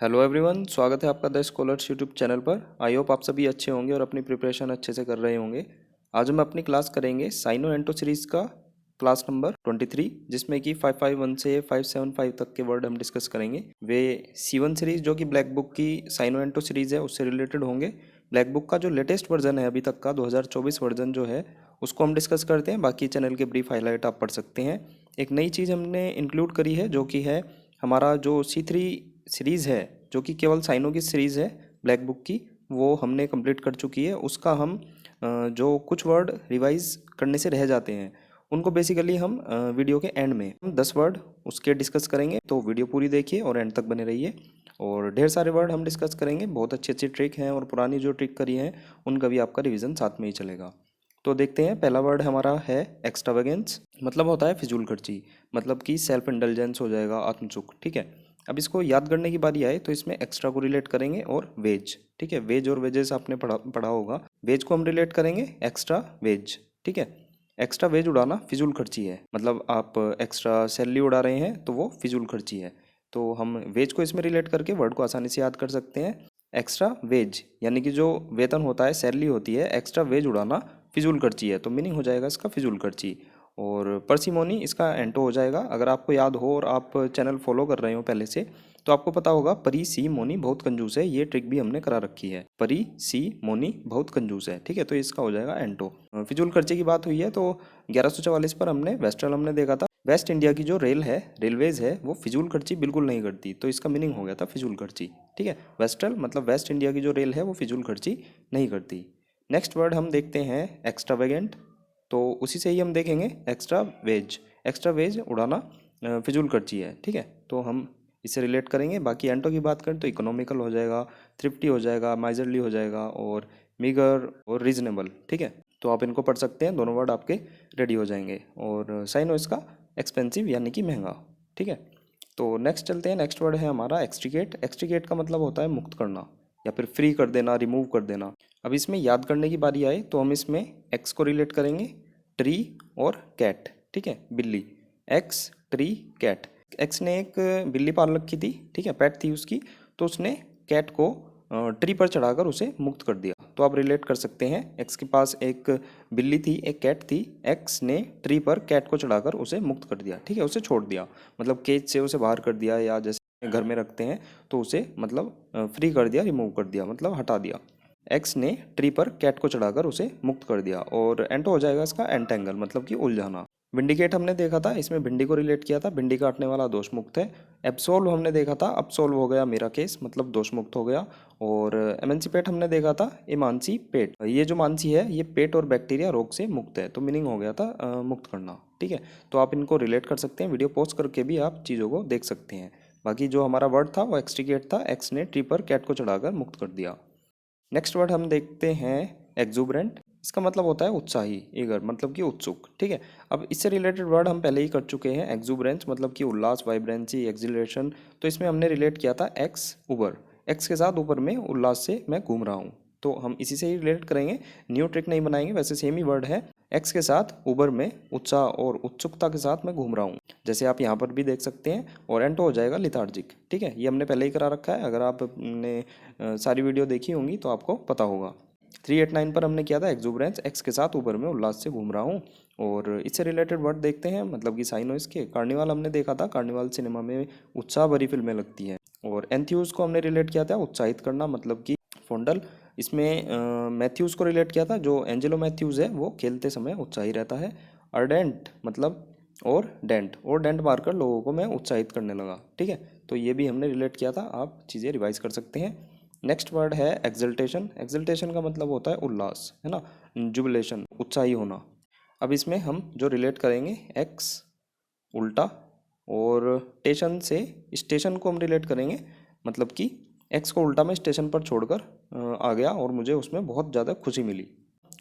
Hello everyone, स्वागत है आपका द स्कॉलर्स यूट्यूब चैनल पर। आई होप आप सभी अच्छे होंगे और अपनी प्रिपरेशन अच्छे से कर रहे होंगे। आज हम अपनी क्लास करेंगे साइनो एंटो सीरीज़ का क्लास नंबर 23, जिसमें कि 551 से 575 तक के वर्ड हम डिस्कस करेंगे। वे C1 सीरीज़ जो कि ब्लैक बुक की साइनो एंटो सीरीज़ है उससे रिलेटेड होंगे। ब्लैक बुक का जो लेटेस्ट वर्जन है अभी तक का 2024 वर्जन जो है उसको हम डिस्कस करते हैं। बाकी चैनल के ब्रीफ हाईलाइट आप पढ़ सकते हैं। एक नई चीज़ हमने इंक्लूड करी है जो कि है हमारा जो C3 सीरीज़ है, जो कि केवल साइनो की सीरीज़ है ब्लैक बुक की, वो हमने कंप्लीट कर चुकी है। उसका हम जो कुछ वर्ड रिवाइज करने से रह जाते हैं उनको बेसिकली हम वीडियो के एंड में हम 10 वर्ड उसके डिस्कस करेंगे। तो वीडियो पूरी देखिए और एंड तक बने रहिए। और ढेर सारे वर्ड हम डिस्कस करेंगे, बहुत अच्छी अच्छी ट्रिक हैं और पुरानी जो ट्रिक करी हैं उनका भी आपका रिवीजन साथ में ही चलेगा। तो देखते हैं, पहला वर्ड हमारा है एक्स्ट्रावेगेंस। मतलब होता है फिजूल खर्ची, मतलब कि सेल्फ इंडल्जेंस हो जाएगा, आत्मसुख। ठीक है, अब इसको याद करने की बारी आए तो इसमें एक्स्ट्रा को रिलेट करेंगे और वेज। ठीक है, वेज और वेजेस आपने पढ़ा होगा। वेज को हम रिलेट करेंगे एक्स्ट्रा वेज। ठीक है, एक्स्ट्रा वेज उड़ाना फिजूल खर्ची है, मतलब आप एक्स्ट्रा सैलरी उड़ा रहे हैं तो वो फिजूल खर्ची है। तो हम वेज को इसमें रिलेट करके वर्ड को आसानी से याद कर सकते हैं। एक्स्ट्रा वेज यानी कि जो वेतन होता है, सैलरी होती है, एक्स्ट्रा वेज उड़ाना फिजूल खर्ची है, तो मीनिंग हो जाएगा इसका फिजूल खर्ची। और पर्सिमोनी इसका एंटो हो जाएगा। अगर आपको याद हो और आप चैनल फॉलो कर रहे हो पहले से तो आपको पता होगा परी सी मोनी बहुत कंजूस है, ये ट्रिक भी हमने करा रखी है। परी सी मोनी बहुत कंजूस है। ठीक है, तो इसका हो जाएगा एंटो। फिजूल खर्चे की बात हुई है तो 1144 पर हमने देखा था वेस्ट इंडिया की जो रेल है, रेलवेज है, वो फिजूल खर्ची बिल्कुल नहीं करती, तो इसका मीनिंग हो गया था फिजूल खर्ची। ठीक है, वेस्टर्न मतलब वेस्ट इंडिया की जो रेल है वो फिजूल खर्ची नहीं करती। नेक्स्ट वर्ड हम देखते हैं एक्स्ट्रावेगेंट। तो उसी से ही हम देखेंगे एक्स्ट्रा वेज। एक्स्ट्रा वेज उड़ाना फिजूल खर्ची है। ठीक है, तो हम इससे रिलेट करेंगे। बाकी एंटो की बात करें तो इकोनॉमिकल हो जाएगा, थ्रिफ्टी हो जाएगा, माइजरली हो जाएगा और मीगर और रीजनेबल। ठीक है, तो आप इनको पढ़ सकते हैं, दोनों वर्ड आपके रेडी हो जाएंगे। और साइन हो इसका एक्सपेंसिव यानी कि महंगा। ठीक है, तो नेक्स्ट चलते हैं। नेक्स्ट वर्ड है हमारा एक्सट्रीकेट। एक्सट्रीकेट का मतलब होता है मुक्त करना या फिर फ्री कर देना, रिमूव कर देना। अब इसमें याद करने की बारी आए तो हम इसमें एक्स को रिलेट करेंगे ट्री और कैट। ठीक है, बिल्ली। X tree cat. एक्स ने एक बिल्ली पाल रखी थी, ठीक है, पेट थी उसकी, तो उसने कैट को ट्री पर चढ़ाकर उसे मुक्त कर दिया। तो आप रिलेट कर सकते हैं, एक्स के पास एक बिल्ली थी, एक कैट थी, एक्स ने ट्री पर कैट को चढ़ाकर उसे मुक्त कर दिया। ठीक है, उसे छोड़ दिया, मतलब केज से उसे बाहर कर दिया, या जैसे घर में रखते हैं तो उसे मतलब फ्री कर दिया, रिमूव कर दिया, मतलब हटा दिया। एक्स ने ट्री पर कैट को चढ़ाकर उसे मुक्त कर दिया। और एंटो हो जाएगा इसका एंटेंगल, मतलब कि उलझाना। विंडिकेट हमने देखा था, इसमें भिंडी को रिलेट किया था, भिंडी काटने वाला दोष मुक्त है। एब्सोल्व हमने देखा था, अब्सोल्व हो गया मेरा केस, मतलब दोष मुक्त हो गया। और एमेंसिपेट हमने देखा था, इमानसी पेट, ये जो मानसी है ये पेट और बैक्टीरिया रोग से मुक्त है, तो मीनिंग हो गया था मुक्त करना। ठीक है, तो आप इनको रिलेट कर सकते हैं, वीडियो पॉज करके भी आप चीज़ों को देख सकते हैं। बाकी जो हमारा वर्ड था वो एक्सट्रीकेट था, एक्स ने ट्री पर कैट को चढ़ाकर मुक्त कर दिया। नेक्स्ट वर्ड हम देखते हैं एक्जूबरेंट। इसका मतलब होता है उत्साही, ईगर, मतलब कि उत्सुक। ठीक है, अब इससे रिलेटेड वर्ड हम पहले ही कर चुके हैं। एक्जूबरेंस मतलब कि उल्लास, वाइब्रेंसी, एक्सिलरेशन। तो इसमें हमने रिलेट किया था एक्स ऊबर। एक्स के साथ ऊपर में उल्लास से मैं घूम रहा हूँ, तो हम इसी से ही रिलेट करेंगे, न्यू ट्रिक नहीं बनाएंगे, वैसे सेम ही वर्ड है। एक्स के साथ ऊबर में उत्साह और उत्सुकता के साथ मैं घूम रहा हूँ, जैसे आप यहाँ पर भी देख सकते हैं। और एंटो हो जाएगा लिथार्जिक। ठीक है, ये हमने पहले ही करा रखा है, अगर आपने सारी वीडियो देखी होंगी तो आपको पता होगा। 389 पर हमने किया था एक्जूबरेंस, एक्स के साथ ऊपर में उल्लास से घूम रहा हूँ। और इससे रिलेटेड वर्ड देखते हैं, मतलब कि साइनो इसके। कार्निवाल हमने देखा था, कार्निवाल सिनेमा में उत्साह भरी फिल्में लगती हैं। और एंथ्यूज को हमने रिलेट किया था उत्साहित करना, मतलब कि फोंडल। इसमें मैथ्यूज़ को रिलेट किया था, जो एंजेलो मैथ्यूज़ है वो खेलते समय उत्साही रहता है। अर्डेंट मतलब और डेंट मारकर लोगों को मैं उत्साहित करने लगा। ठीक है, तो ये भी हमने रिलेट किया था, आप चीज़ें रिवाइज कर सकते हैं। नेक्स्ट वर्ड है एक्सल्टेशन। एक्सल्टेशन का मतलब होता है उल्लास, है ना, जुबिलेशन, उत्साही होना। अब इसमें हम जो रिलेट करेंगे एक्स उल्टा, और टेशन से स्टेशन को हम रिलेट करेंगे, मतलब कि एक्स को उल्टा मैं स्टेशन पर छोड़कर आ गया और मुझे उसमें बहुत ज़्यादा खुशी मिली।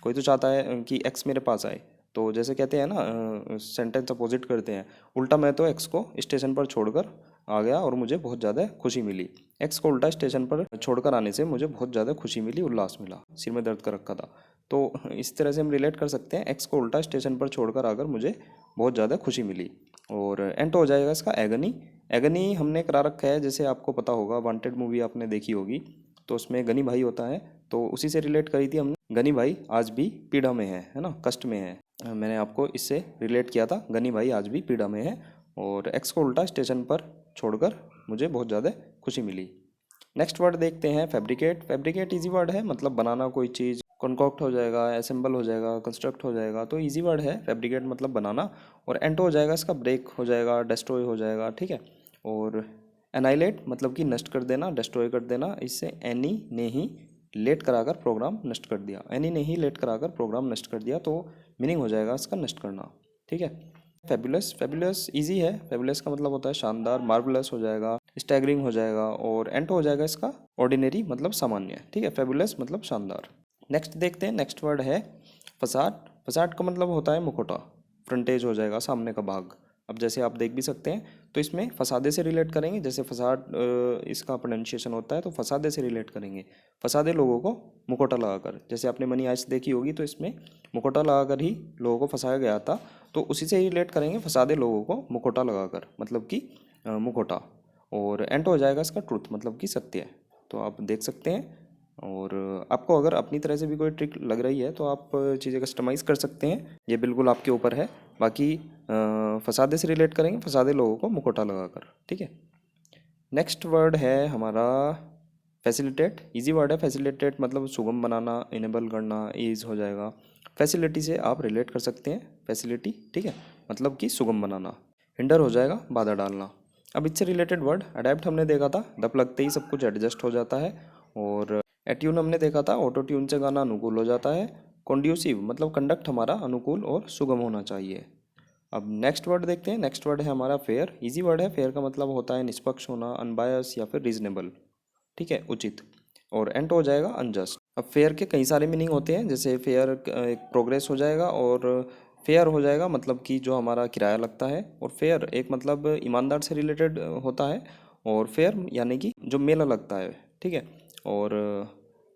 कोई तो चाहता है कि एक्स मेरे पास आए, तो जैसे कहते हैं ना, सेंटेंस अपोजिट करते हैं, उल्टा मैं तो एक्स को स्टेशन पर छोड़कर आ गया और मुझे बहुत ज़्यादा खुशी मिली। एक्स को उल्टा स्टेशन पर छोड़कर आने से मुझे बहुत ज़्यादा खुशी मिली, उल्लास मिला, सिर में दर्द कर रखा था। तो इस तरह से हम रिलेट कर सकते हैं, एक्स को उल्टा स्टेशन पर छोड़कर आकर मुझे बहुत ज़्यादा खुशी मिली। और एंटो हो जाएगा इसका एगनी। एगनी हमने करा रखा है, जैसे आपको पता होगा वांटेड मूवी आपने देखी होगी, तो उसमें गनी भाई होता है, तो उसी से रिलेट करी थी हमने। गनी भाई आज भी पीड़ा में है ना, कष्ट में है। मैंने आपको इससे रिलेट किया था, गनी भाई आज भी पीड़ा में है और एक्स को उल्टा स्टेशन पर छोड़कर मुझे बहुत ज़्यादा खुशी मिली। नेक्स्ट वर्ड देखते हैं फैब्रिकेट। फैब्रिकेट इजी वर्ड है, मतलब बनाना, कोई चीज़ कॉन्कॉक्ट हो जाएगा, असेंबल हो जाएगा, कंस्ट्रक्ट हो जाएगा, तो इजी वर्ड है फैब्रिकेट मतलब बनाना। और एंटो हो जाएगा, इसका ब्रेक हो जाएगा, डेस्ट्रॉय हो जाएगा, ठीक है। और एनाइलेट मतलब कि नष्ट कर देना, डेस्ट्रॉय कर देना। इससे एनी ने ही लेट कराकर प्रोग्राम नष्ट कर दिया, एनी ने ही लेट कराकर प्रोग्राम नष्ट कर दिया, तो मीनिंग हो जाएगा इसका नष्ट करना, ठीक है। फेबुलस, फेबुलस इजी है, फेबुलस का मतलब होता है शानदार, मार्वलस हो जाएगा, स्टैगरिंग हो जाएगा, और एंटो हो जाएगा इसका ऑर्डिनरी मतलब सामान्य, ठीक है। फेबुलस मतलब शानदार। नेक्स्ट देखते हैं, नेक्स्ट वर्ड है फसाड। फसाड का मतलब होता है मुखौटा, फ्रंटेज हो जाएगा, सामने का भाग। अब जैसे आप देख भी सकते हैं, तो इसमें फसादे से रिलेट करेंगे, जैसे फसाड इसका प्रोनाउंसिएशन होता है, तो फसादे से रिलेट करेंगे। फसादे लोगों को मुखौटा लगाकर, जैसे आपने मनी आइस्ट देखी होगी, तो इसमें मुखौटा लगाकर ही लोगों को फंसाया गया था, तो उसी से ही रिलेट करेंगे, फसादे लोगों को मुखौटा लगाकर, मतलब कि मुखौटा। और एंड हो जाएगा इसका ट्रुथ, मतलब कि सत्य। तो आप देख सकते हैं। और आपको अगर अपनी तरह से भी कोई ट्रिक लग रही है, तो आप चीज़ें कस्टमाइज़ कर सकते हैं, ये बिल्कुल आपके ऊपर है। बाकी फसादे से रिलेट करेंगे, फसादे लोगों को मुखौटा लगाकर, ठीक है। नेक्स्ट वर्ड है हमारा फैसिलिटेट। इजी वर्ड है फैसिलिटेट, मतलब सुगम बनाना, इनेबल करना, ईज हो जाएगा। फैसिलिटी से आप रिलेट कर सकते हैं, फैसिलिटी, ठीक है, मतलब कि सुगम बनाना। हिंडर हो जाएगा बाधा डालना। अब इससे रिलेटेड वर्ड अडेप्ट हमने देखा था, दप लगते ही सब कुछ एडजस्ट हो जाता है। और एट्यून हमने देखा था, ऑटो ट्यून से गाना अनुकूल हो जाता है। कॉन्ड्यूसिव मतलब कंडक्ट हमारा अनुकूल और सुगम होना चाहिए। अब नेक्स्ट वर्ड देखते हैं, नेक्स्ट वर्ड है हमारा फेयर। इजी वर्ड है, फेयर का मतलब होता है निष्पक्ष होना, अनबायस या फिर रीजनेबल, ठीक है, उचित। और एंड हो जाएगा अनजस्ट। अब फेयर के कई सारे मीनिंग होते हैं, जैसे फेयर एक प्रोग्रेस हो जाएगा, और फेयर हो जाएगा मतलब कि जो हमारा किराया लगता है। और फेयर एक मतलब ईमानदार से रिलेटेड होता है, और फेयर यानी कि जो मेला लगता है, ठीक है। और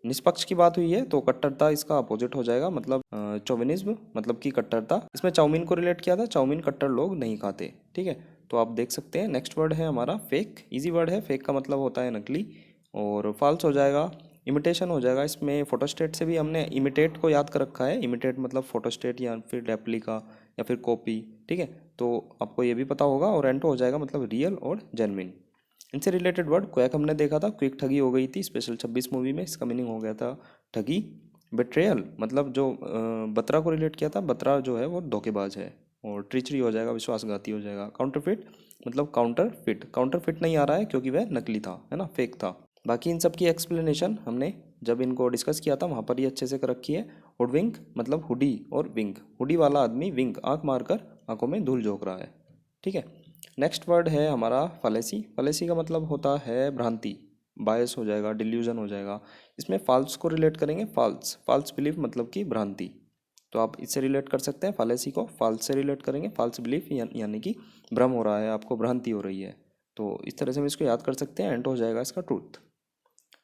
निष्पक्ष की बात हुई है, तो कट्टरता इसका अपोजिट हो जाएगा, मतलब चौविनिज्म मतलब कि कट्टरता। इसमें चाउमीन को रिलेट किया था, चाउमीन कट्टर लोग नहीं खाते, ठीक है। तो आप देख सकते हैं। नेक्स्ट वर्ड है हमारा फेक। इजी वर्ड है, फेक का मतलब होता है नकली। और फॉल्स हो जाएगा, इमिटेशन हो जाएगा। इसमें फोटोस्टेट से भी हमने इमिटेट को याद कर रखा है, इमिटेट मतलब फोटोस्टेट या फिर रेप्लिका या फिर कॉपी, ठीक है। तो आपको ये भी पता होगा। और एंटो हो जाएगा मतलब रियल और जेन्युइन। इनसे रिलेटेड वर्ड क्वैक हमने देखा था, क्विक ठगी हो गई थी स्पेशल 26 मूवी में, इसका मीनिंग हो गया था ठगी। बेट्रेयल मतलब जो बत्रा को रिलेट किया था, बत्रा जो है वो धोखेबाज है। और ट्रिचरी हो जाएगा, विश्वासघाती हो जाएगा। काउंटरफिट मतलब काउंटर फिट, काउंटर फिट नहीं आ रहा है क्योंकि वह नकली था, है ना, फेक था। बाकी इन सब की एक्सप्लेनेशन हमने जब इनको डिस्कस किया था वहाँ पर ही अच्छे से कर रखी है। और विंक मतलब हुडी, और विंक हुडी वाला आदमी विंक आंख मारकर आंखों में धूल झोंक रहा है, ठीक है। नेक्स्ट वर्ड है हमारा फलेसी। फलेसी का मतलब होता है भ्रांति, बायस हो जाएगा, डिल्यूजन हो जाएगा। इसमें फाल्स को रिलेट करेंगे, फाल्स, फाल्स बिलीफ मतलब कि भ्रांति। तो आप इससे रिलेट कर सकते हैं, फालेसी को फाल्स से रिलेट करेंगे, फाल्स बिलीफ यानी कि भ्रम हो रहा है, आपको भ्रांति हो रही है। तो इस तरह से हम इसको याद कर सकते हैं। एंड हो जाएगा इसका ट्रूथ।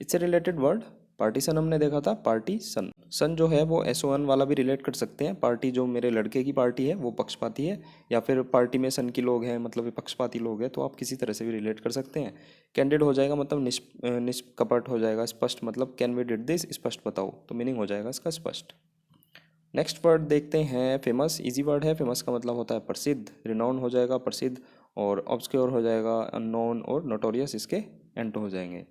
इससे रिलेटेड वर्ड पार्टीशन हमने देखा था, पार्टी सन। सन जो है वो SON वाला भी रिलेट कर सकते हैं, पार्टी जो मेरे लड़के की पार्टी है वो पक्षपाती है, या फिर पार्टी में सन की लोग हैं मतलब ये पक्षपाती लोग हैं, तो आप किसी तरह से भी रिलेट कर सकते हैं। कैंडिड हो जाएगा मतलब निष्कपट हो जाएगा। स्पष्ट मतलब कैन वी डिड दिस, स्पष्ट बताओ, तो मीनिंग हो जाएगा इसका स्पष्ट। नेक्स्ट वर्ड देखते हैं फेमस। इजी वर्ड है, फेमस का मतलब होता है प्रसिद्ध। रिनाउंड हो जाएगा प्रसिद्ध, और ऑब्सक्योर हो जाएगा अननोन, और नोटोरियस इसके एंड हो जाएंगे।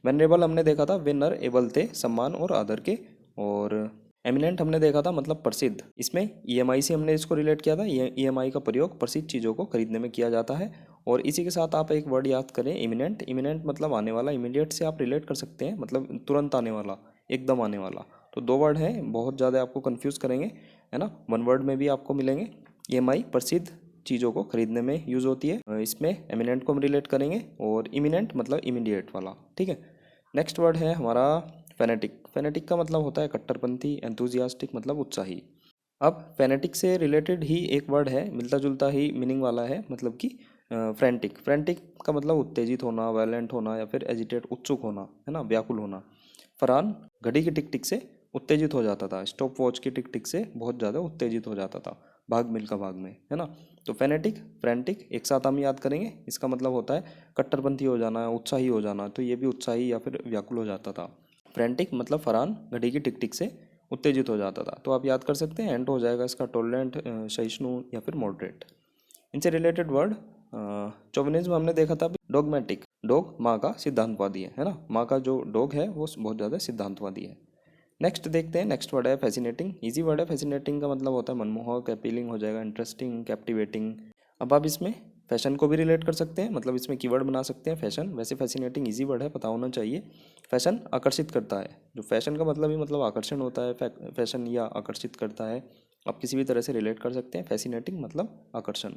वेनरेबल हमने देखा था, विनर एबल थे, सम्मान और आदर के। और एमिनेंट हमने देखा था मतलब प्रसिद्ध। इसमें EMI से हमने इसको रिलेट किया था, EMI का प्रयोग प्रसिद्ध चीज़ों को खरीदने में किया जाता है। और इसी के साथ आप एक वर्ड याद करें, इमिनेंट। इमिनेंट मतलब आने वाला, इमीडिएट से आप रिलेट कर सकते हैं, मतलब तुरंत आने वाला, एकदम आने वाला। तो दो वर्ड हैं, बहुत ज़्यादा आपको कंफ्यूज करेंगे, है ना। वन वर्ड में भी आपको मिलेंगे। EMI प्रसिद्ध चीज़ों को खरीदने में यूज़ होती है, इसमें एमिनेंट को हम रिलेट करेंगे, और इमिनेंट मतलब इमीडिएट वाला, ठीक है। नेक्स्ट वर्ड है हमारा फेनेटिक। फेनेटिक का मतलब होता है कट्टरपंथी। एंथुजियास्टिक मतलब उत्साही। अब फेनेटिक से रिलेटेड ही एक वर्ड है, मिलता जुलता ही मीनिंग वाला है, मतलब कि फ्रेंटिक। फ्रेंटिक का मतलब उत्तेजित होना, वायलेंट होना, या फिर एजिटेट, उत्सुक होना, है ना, व्याकुल होना। फरहान घड़ी की टिक टिक से उत्तेजित हो जाता था, स्टॉप वॉच की टिक टिक से बहुत ज़्यादा उत्तेजित हो जाता था। भाग मिल्खा भाग में, है ना। तो फेनेटिक, फ्रेंटिक एक साथ हम याद करेंगे, इसका मतलब होता है कट्टरपंथी हो जाना, उत्साही हो जाना, तो ये भी उत्साही या फिर व्याकुल हो जाता था। फ्रेंटिक मतलब फरहान घड़ी की टिक टिक से उत्तेजित हो जाता था, तो आप याद कर सकते हैं एंट हो जाएगा इसका टॉलरेंट, सहिष्णु या फिर मॉडरेट। इनसे रिलेटेड वर्ड चौविनिज्म हमने देखा था। डॉगमेटिक, डॉग माँ का सिद्धांतवादी है ना, माँ का जो डॉग है वो बहुत ज़्यादा सिद्धांतवादी है। नेक्स्ट देखते हैं, नेक्स्ट वर्ड है फैसिनेटिंग। इजी वर्ड है, फैसिनेटिंग का मतलब होता है मनमोहक, अपीलिंग हो जाएगा, इंटरेस्टिंग, कैप्टिवेटिंग। अब आप इसमें फैशन को भी रिलेट कर सकते हैं, मतलब इसमें कीवर्ड बना सकते हैं फैशन। वैसे फैसिनेटिंग इजी वर्ड है, पता होना चाहिए। फैशन आकर्षित करता है, जो फैशन का मतलब ही मतलब आकर्षण होता है, फैशन या आकर्षित करता है, आप किसी भी तरह से रिलेट कर सकते हैं। फैसिनेटिंग मतलब आकर्षण।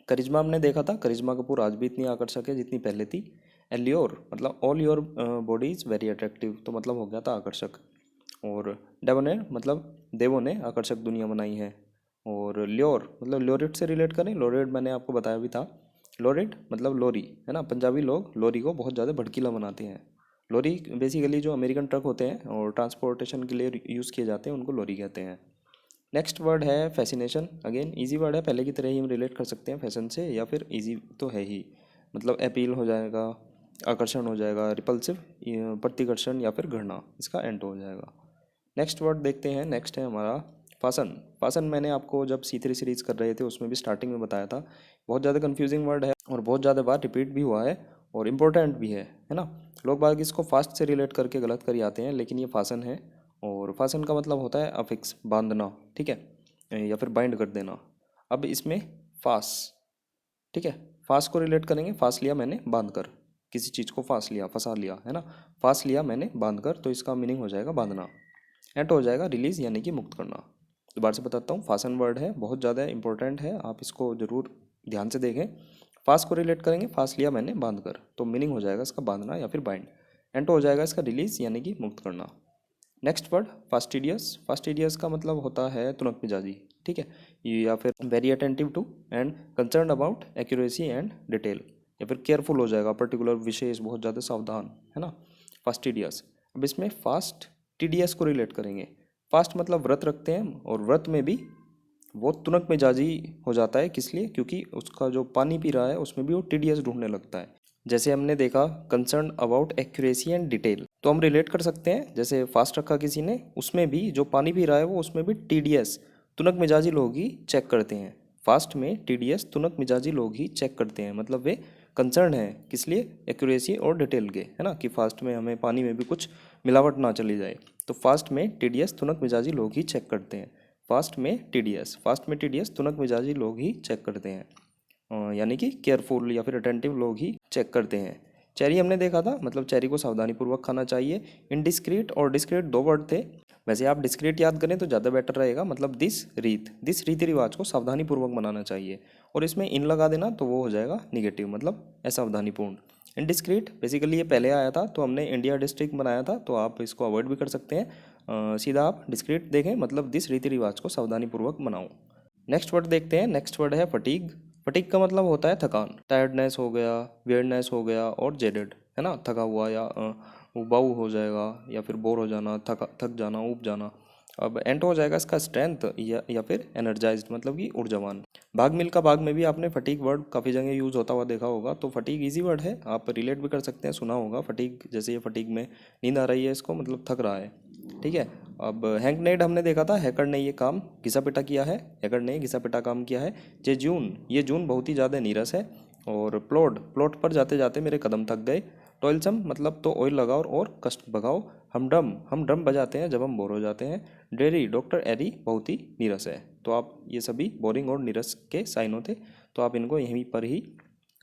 करिश्मा हमने देखा था, करिश्मा कपूर आज भी इतनी आकर्षक है जितनी पहले थी। एल्योर मतलब all your body is very attractive, तो मतलब हो गया था आकर्षक। और डेबोनेर मतलब देवों ने आकर्षक दुनिया बनाई है। और ल्योर मतलब लोरेट से रिलेट करें, लोरेट मैंने आपको बताया भी था। लोरेट मतलब लोरी, है ना, पंजाबी लोग लोरी को बहुत ज़्यादा भड़कीला बनाते हैं। लोरी बेसिकली जो अमेरिकन ट्रक होते हैं और ट्रांसपोर्टेशन के लिए यूज़ किए जाते हैं, उनको लोरी कहते हैं। नेक्स्ट वर्ड है फैसिनेशन। अगेन इजी वर्ड है, पहले की तरह ही हम रिलेट कर सकते हैं फैशन से, या फिर इजी तो है ही, मतलब अपील हो जाएगा, आकर्षण हो जाएगा, रिपल्सिव प्रतिकर्षण या फिर घृणा, इसका एंट हो जाएगा। नेक्स्ट वर्ड देखते हैं, नेक्स्ट है हमारा फासन। फासन मैंने आपको जब C3 सीरीज कर रहे थे उसमें भी स्टार्टिंग में बताया था। बहुत ज़्यादा कन्फ्यूजिंग वर्ड है और बहुत ज़्यादा बार रिपीट भी हुआ है और इम्पोर्टेंट भी है ना। लोग बाग इसको फास्ट से रिलेट करके गलत कर आते हैं, लेकिन ये फासन है। और फासन का मतलब होता है अफिक्स, बांधना, ठीक है, या फिर बाइंड कर देना। अब इसमें फास, ठीक है, फास को रिलेट करेंगे, फास लिया मैंने बांध कर, किसी चीज़ को फास लिया, फंसा लिया, है ना, फास लिया मैंने बांध कर, तो इसका मीनिंग हो जाएगा बांधना। एंट हो जाएगा रिलीज यानी कि मुक्त करना। दोबारा से बताता हूँ, फासन वर्ड है, बहुत ज़्यादा इंपॉर्टेंट है, आप इसको ज़रूर ध्यान से देखें। फास को रिलेट करेंगे, फास लिया मैंने बांध कर, तो मीनिंग हो जाएगा इसका बांधना या फिर बाइंड। एंट हो जाएगा इसका रिलीज यानी कि मुक्त करना। Next word fastidious. फास्टिडियस का मतलब होता है तुनक मिजाजी, ठीक है, या फिर very attentive to and concern about accuracy and detail, या फिर केयरफुल हो जाएगा, पर्टिकुलर, विशेष, बहुत ज़्यादा सावधान, है ना, फास्टिडियस। अब इसमें फास्ट टीडियस को रिलेट करेंगे। फास्ट मतलब व्रत रखते हैं हम, और व्रत में भी वो तुनक मिजाजी हो जाता है, किस लिए, क्योंकि उसका जो पानी पी रहा है उसमें भी वो टीडियस ढूंढने लगता है। जैसे हमने देखा concern about accuracy and detail, तो हम रिलेट कर सकते हैं, जैसे फास्ट रखा किसी ने, उसमें भी जो पानी पी रहा है वो उसमें भी टीडीएस, तुनक मिजाजी लोग ही चेक करते हैं। फास्ट में टीडीएस तुनक मिजाजी लोग ही चेक करते हैं, मतलब वे कंसर्न है किस लिए, एक्यूरेसी और डिटेल के, है ना, कि फास्ट में हमें पानी में भी कुछ मिलावट ना चली जाए। तो फास्ट में टीडीएस तुनक मिजाजी लोग ही चेक करते हैं। फास्ट में टीडीएस तुनक मिजाजी लोग ही चेक करते हैं, यानी कि केयरफुल या फिर अटेंटिव लोग ही चेक करते हैं। चेरी हमने देखा था, मतलब चेरी को सावधानीपूर्वक खाना चाहिए। इनडिस्क्रीट और डिस्क्रीट दो वर्ड थे, वैसे आप डिस्क्रीट याद करें तो ज़्यादा बेटर रहेगा, मतलब दिस रीति रिवाज को सावधानीपूर्वक मनाना चाहिए, और इसमें इन लगा देना तो वो हो जाएगा निगेटिव, मतलब असावधानीपूर्ण। इनडिस्क्रीट बेसिकली ये पहले आया था, तो हमने इंडिया डिस्ट्रिक्ट बनाया था, तो आप इसको अवॉइड भी कर सकते हैं। सीधा आप डिस्क्रीट देखें, मतलब दिस रीति रिवाज को सावधानीपूर्वक मनाओ। नेक्स्ट वर्ड देखते हैं, नेक्स्ट वर्ड है फटीग। फटीग का मतलब होता है थकान, टायर्डनेस हो गया, वियर्डनेस हो गया, और जेडेड, है ना, थका हुआ या उबाऊ हो जाएगा, या फिर बोर हो जाना, थक जाना, ऊब जाना। अब एंट हो जाएगा इसका स्ट्रेंथ या फिर एनर्जाइज्ड, मतलब कि ऊर्जावान। भाग मिल्खा भाग में भी आपने फटीग वर्ड काफ़ी जगह यूज़ होता हुआ देखा होगा, तो फटीग इजी वर्ड है, आप रिलेट भी कर सकते हैं, सुना होगा फटीग, जैसे ये फटीग में नींद आ रही है इसको, मतलब थक रहा है, ठीक है। अब हैंकनेड हमने देखा था, हैकर ने ये काम घिसा पिटा किया है, हैकर ने घिसा पिटा काम किया है। ये जून बहुत ही ज़्यादा नीरस है। और प्लॉट पर जाते जाते मेरे कदम थक गए। टॉयलसम मतलब तो ऑयल लगाओ और कष्ट भगाओ। हम ड्रम बजाते हैं जब हम बोर हो जाते हैं। ड्रेरी डॉक्टर एरी बहुत ही नीरस है। तो आप ये सभी बोरिंग और नीरस के साइनों थे, तो आप इनको यहीं पर ही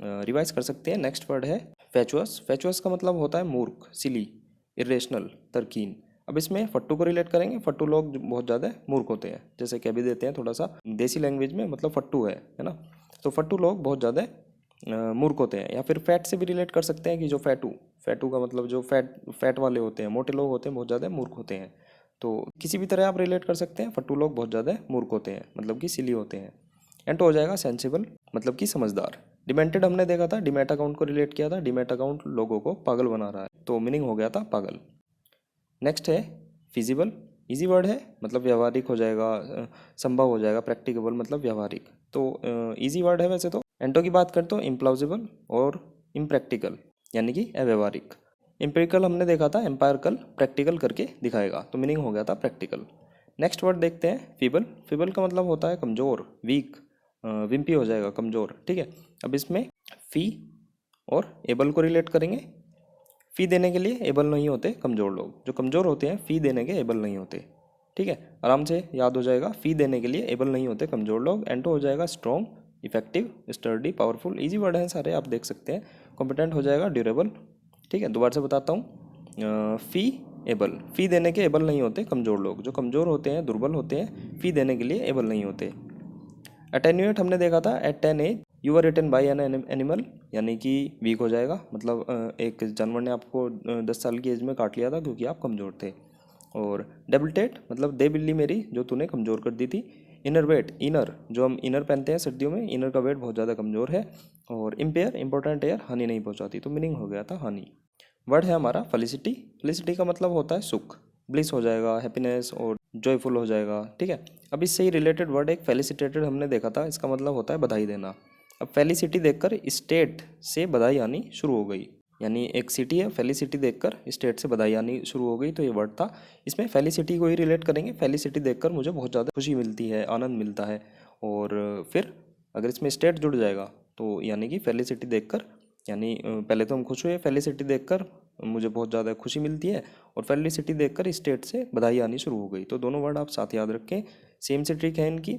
रिवाइज कर सकते हैं। नेक्स्ट वर्ड है फैचुअस। फैचुअस का मतलब होता है मूर्ख, सिली, इरेशनल, तर्कीन। अब इसमें फट्टू को रिलेट करेंगे। फट्टू लोग बहुत ज़्यादा मूर्ख होते हैं, जैसे कह भी देते हैं थोड़ा सा देसी लैंग्वेज में, मतलब फट्टू है ना। तो फट्टू लोग बहुत ज़्यादा मूर्ख होते हैं। या फिर फैट से भी रिलेट कर सकते हैं कि जो फैटू का मतलब जो फैट वाले होते हैं, मोटे लोग होते हैं, बहुत ज़्यादा मूर्ख होते हैं। तो किसी भी तरह आप रिलेट कर सकते हैं, फट्टू लोग बहुत ज़्यादा मूर्ख होते हैं, मतलब कि सिली होते हैं। एंड हो जाएगा सेंसिबल, मतलब कि समझदार। डिमेंटेड हमने देखा था, डिमेट अकाउंट को रिलेट किया था, डिमेट अकाउंट लोगों को पागल बना रहा है, तो मीनिंग हो गया था पागल। नेक्स्ट है फिजिबल। इजी वर्ड है मतलब व्यावहारिक हो जाएगा, संभव हो जाएगा, प्रैक्टिकेबल मतलब व्यावहारिक। तो इजी वर्ड है वैसे तो। एंटो की बात करते हो इम्प्लॉजिबल और इम्प्रैक्टिकल यानी कि अव्यवहारिक। एम्पिरिकल हमने देखा था, एम्पायरिकल प्रैक्टिकल करके दिखाएगा, तो मीनिंग हो गया था प्रैक्टिकल। नेक्स्ट वर्ड देखते हैं फीबल। फीबल का मतलब होता है कमज़ोर, वीक, विम्पी हो जाएगा, कमज़ोर। ठीक है, अब इसमें फी और एबल को रिलेट करेंगे। फ़ी देने के लिए एबल नहीं होते कमज़ोर लोग, जो कमज़ोर होते हैं फ़ी देने के एबल नहीं होते। ठीक है, आराम से याद हो जाएगा, फ़ी देने के लिए एबल नहीं होते कमज़ोर लोग। एंटो हो जाएगा strong, effective, sturdy, powerful. Easy word हैं सारे, आप देख सकते हैं। कॉम्पिटेंट हो जाएगा ड्यूरेबल। ठीक है, दोबारा से बताता हूँ, फ़ी एबल, फ़ी देने के एबल नहीं होते कमज़ोर लोग, जो कमज़ोर होते हैं, दुर्बल होते हैं, फ़ी देने के लिए एबल नहीं होते। अटेन्यूएट हमने देखा था, at 10 as you are written by an animal, यानी कि वीक हो जाएगा, मतलब एक जानवर ने आपको 10 साल की एज में काट लिया था क्योंकि आप कमज़ोर थे। और डेबिलिटेट मतलब दे बिल्ली मेरी, जो तूने कमज़ोर कर दी थी। इनर वेट, इनर जो हम इनर पहनते हैं सर्दियों में, इनर का वेट बहुत ज़्यादा कमज़ोर है। और इम्पेयर, इंपॉर्टेंट एयर, हानि नहीं पहुँचाती, तो मीनिंग हो गया था हानि। वर्ड है हमारा फेलिसिटी। फेलिसिटी का मतलब होता है सुख, ब्लिस हो जाएगा, हैप्पीनेस और जॉयफुल हो जाएगा। ठीक है, अब इससे ही रिलेटेड वर्ड एक फेलिसिटेटेड हमने देखा था, इसका मतलब होता है बधाई देना। अब फेलिसिटी देखकर स्टेट से बधाई आनी शुरू हो गई, यानी एक सिटी है, फेलिसिटी देखकर स्टेट से बधाई आनी शुरू हो गई, तो ये वर्ड था। इसमें फेलिसिटी को ही रिलेट करेंगे, फेलिसिटी देखकर मुझे बहुत ज़्यादा खुशी मिलती है, आनंद मिलता है। और फिर अगर इसमें स्टेट जुड़ जाएगा तो यानी कि फेलिसिटी देखकर, यानी पहले तो हम खुश हुए फेलिसिटी देखकर, मुझे बहुत ज़्यादा खुशी मिलती है, और फेलिसिटी देखकर स्टेट से बधाई आनी शुरू हो गई। तो दोनों वर्ड आप साथ याद रखें, सेम से ट्रिक है इनकी,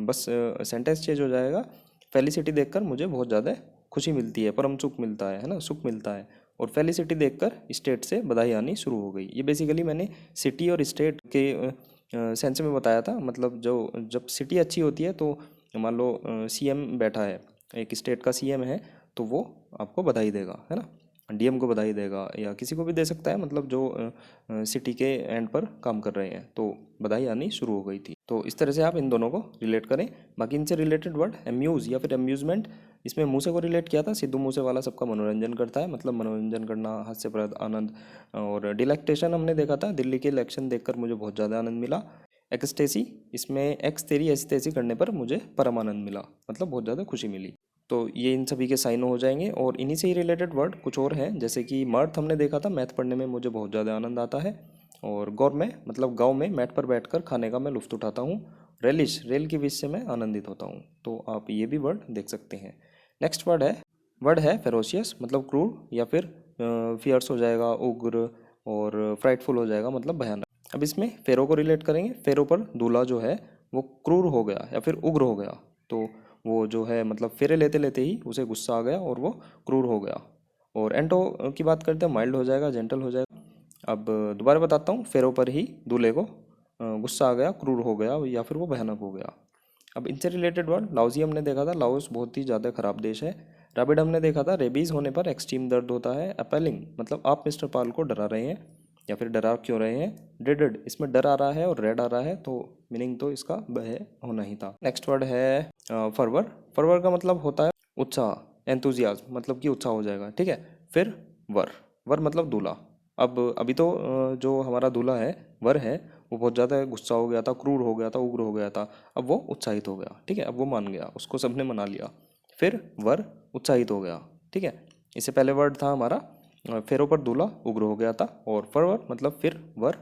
बस सेंटेंस चेंज हो जाएगा। फेलिसिटी देखकर मुझे बहुत ज़्यादा खुशी मिलती है, परम सुख मिलता है ना, सुख मिलता है। और फेलिसिटी देखकर स्टेट से बधाई आनी शुरू हो गई। ये बेसिकली मैंने सिटी और स्टेट के सेंस में बताया था, मतलब जो जब सिटी अच्छी होती है तो मान लो सीएम बैठा है, एक स्टेट का सीएम है, तो वो आपको बधाई देगा, है ना, डीएम को बधाई देगा या किसी को भी दे सकता है, मतलब जो सिटी के एंड पर काम कर रहे हैं, तो बधाई आनी शुरू हो गई थी। तो इस तरह से आप इन दोनों को रिलेट करें। बाकी इनसे रिलेटेड वर्ड अम्यूज़ या फिर अम्यूज़मेंट, इसमें मूसे को रिलेट किया था, सिद्धू मूसे वाला सबका मनोरंजन करता है, मतलब मनोरंजन करना, हास्यप्रद, आनंद। और डिलेक्टेशन हमने देखा था, दिल्ली के इलेक्शन देखकर मुझे बहुत ज़्यादा आनंद मिला। एक्सटेसी, इसमें एक्स तेरी ऐसी तैसी करने पर मुझे परम आनंद मिला, मतलब बहुत ज़्यादा खुशी मिली। तो ये इन सभी के साइन हो जाएंगे। और इन्हीं से ही रिलेटेड वर्ड कुछ और हैं, जैसे कि मर्थ हमने देखा था, मैथ पढ़ने में मुझे बहुत ज़्यादा आनंद आता है। और गौर में मतलब गांव में मैट पर बैठकर खाने का मैं लुत्फ़ उठाता हूँ। रेलिश, रेल की विश से मैं आनंदित होता हूँ। तो आप ये भी वर्ड देख सकते हैं। नेक्स्ट वर्ड है फेरोशियस, मतलब क्रूर, या फिर फियर्स हो जाएगा, उग्र, और फ्राइटफुल हो जाएगा, मतलब भयानक। अब इसमें फेरो को रिलेट करेंगे, फेरो पर दूल्हा जो है वो क्रूर हो गया या फिर उग्र हो गया, तो वो जो है मतलब फेरे लेते लेते ही उसे गुस्सा आ गया और वो क्रूर हो गया। और एंटो की बात करते हैं, माइल्ड हो जाएगा, जेंटल हो जाएगा। अब दोबारा बताता हूँ, फेरो पर ही दूल्हे को गुस्सा आ गया, क्रूर हो गया, या फिर वो भयानक हो गया। अब इनसे रिलेटेड वर्ड, लाओसी हमने देखा था, लाओस बहुत ही ज़्यादा खराब देश है। रैबिड हमने देखा था, रेबीज होने पर एक्सट्रीम दर्द होता है। अपेलिंग मतलब आप मिस्टर पाल को डरा रहे हैं या फिर डरा क्यों रहे हैं। ड्रेडेड, इसमें डर आ रहा है और रेड आ रहा है, तो मीनिंग तो इसका वह होना ही था। नेक्स्ट वर्ड है फरवर। फरवर का मतलब होता है उत्साह, एंथुजियाज्म, मतलब कि उत्साह हो जाएगा। ठीक है, फिर वर, वर मतलब दूल्हा। अब अभी तो जो हमारा दूल्हा है, वर है, वो बहुत ज़्यादा गुस्सा हो गया था, क्रूर हो गया था, उग्र हो गया था। अब वो उत्साहित हो गया। ठीक है, अब वो मान गया, उसको सबने मना लिया। फिर वर उत्साहित हो गया। ठीक है, इससे पहले वर्ड था हमारा फेरों पर दूल्हा उग्र हो गया था, और फरवर मतलब फिर वर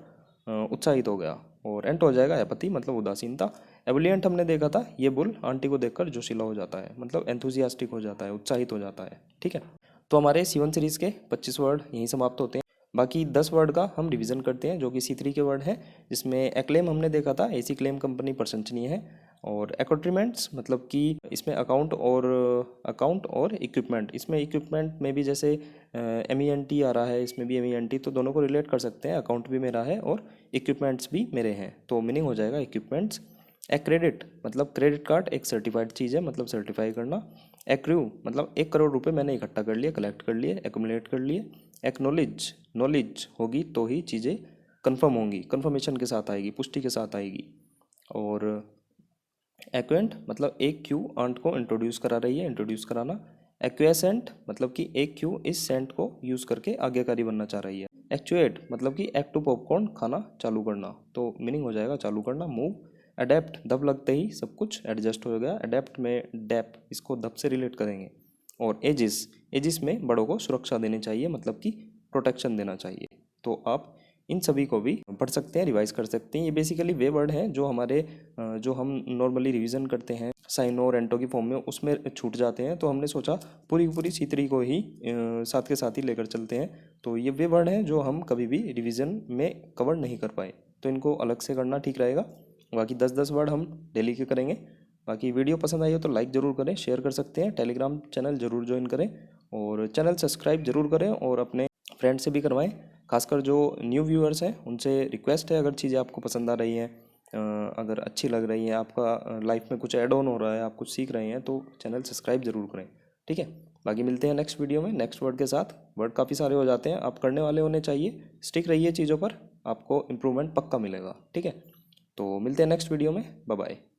उत्साहित हो गया। और एंट हो जाएगा एपथी, मतलब उदासीनता। एबुलियंट हमने देखा था, ये बुल आंटी को देखकर जोशीला हो जाता है, मतलब एंथुजियास्टिक हो जाता है, उत्साहित हो जाता है। ठीक है, तो हमारे C1 सीरीज़ के 25 वर्ड यहीं समाप्त होते हैं। बाकी 10 वर्ड का हम रिवीजन करते हैं, जो कि C3 के वर्ड हैं, जिसमें एक्लेम हमने देखा था, AC क्लेम कंपनी प्रशंसनीय है। और एक्वाट्रीमेंट्स मतलब कि इसमें अकाउंट और इक्विपमेंट, इसमें इक्विपमेंट में भी जैसे MENT आ रहा है, इसमें भी MENT, तो दोनों को रिलेट कर सकते हैं। अकाउंट भी मेरा है और इक्विपमेंट्स भी मेरे हैं, तो मीनिंग हो जाएगा इक्विपमेंट्स। एक्रेडिट मतलब क्रेडिट कार्ड एक सर्टिफाइड चीज़ है, मतलब सर्टिफाई करना। एक्रू मतलब 1 करोड़ रुपए मैंने इकट्ठा कर लिए, कलेक्ट कर लिए, एक्यूमुलेट कर लिए। एक्नोलेज, नॉलेज होगी तो ही चीज़ें कन्फर्म होंगी, कन्फर्मेशन के साथ आएगी, पुष्टि के साथ आएगी। और एक्वेंट मतलब एक क्यू आंट को इंट्रोड्यूस करा रही है, इंट्रोड्यूस कराना। एक्वेसेंट मतलब कि एक क्यू इस सेंट को यूज़ करके आज्ञाकारी बनना चाह रही है। एक्चुएट मतलब कि एक्ट टू पॉपकॉर्न खाना चालू करना, तो मीनिंग हो जाएगा चालू करना। मूव, अडेप्ट दब लगते ही सब कुछ एडजस्ट हो गया। अडेप्ट में डेप, इसको दब से रिलेट करेंगे। और एजिस, एजिस में बड़ों को सुरक्षा देनी चाहिए, मतलब कि प्रोटेक्शन देना चाहिए। तो आप इन सभी को भी पढ़ सकते हैं, रिवाइज कर सकते हैं। ये बेसिकली वे वर्ड हैं जो हमारे जो हम नॉर्मली रिवीजन करते हैं साइनो और एंटो की फॉर्म में, उसमें छूट जाते हैं। तो हमने सोचा पूरी की पूरी C3 को ही साथ के साथ ही लेकर चलते हैं। तो ये वे वर्ड हैं जो हम कभी भी रिवीजन में कवर नहीं कर पाए, तो इनको अलग से करना ठीक रहेगा। बाकी 10-10 वर्ड हम डेली के करेंगे। बाकी वीडियो पसंद आई हो तो लाइक ज़रूर करें, शेयर कर सकते हैं। टेलीग्राम चैनल ज़रूर ज्वाइन करें और चैनल सब्सक्राइब ज़रूर करें और अपने फ्रेंड से भी करवाएं। खासकर जो न्यू व्यूअर्स हैं उनसे रिक्वेस्ट है, अगर चीज़ें आपको पसंद आ रही हैं, अगर अच्छी लग रही हैं, आपका लाइफ में कुछ ऐड ऑन हो रहा है, आप कुछ सीख रहे हैं, तो चैनल सब्सक्राइब ज़रूर करें। ठीक है, बाकी मिलते हैं नेक्स्ट वीडियो में नेक्स्ट वर्ड के साथ। वर्ड काफ़ी सारे हो जाते हैं, आप करने वाले होने चाहिए। स्टिक रहिए चीज़ों पर, आपको इम्प्रूवमेंट पक्का मिलेगा। ठीक है, तो मिलते हैं नेक्स्ट वीडियो में। Bye bye.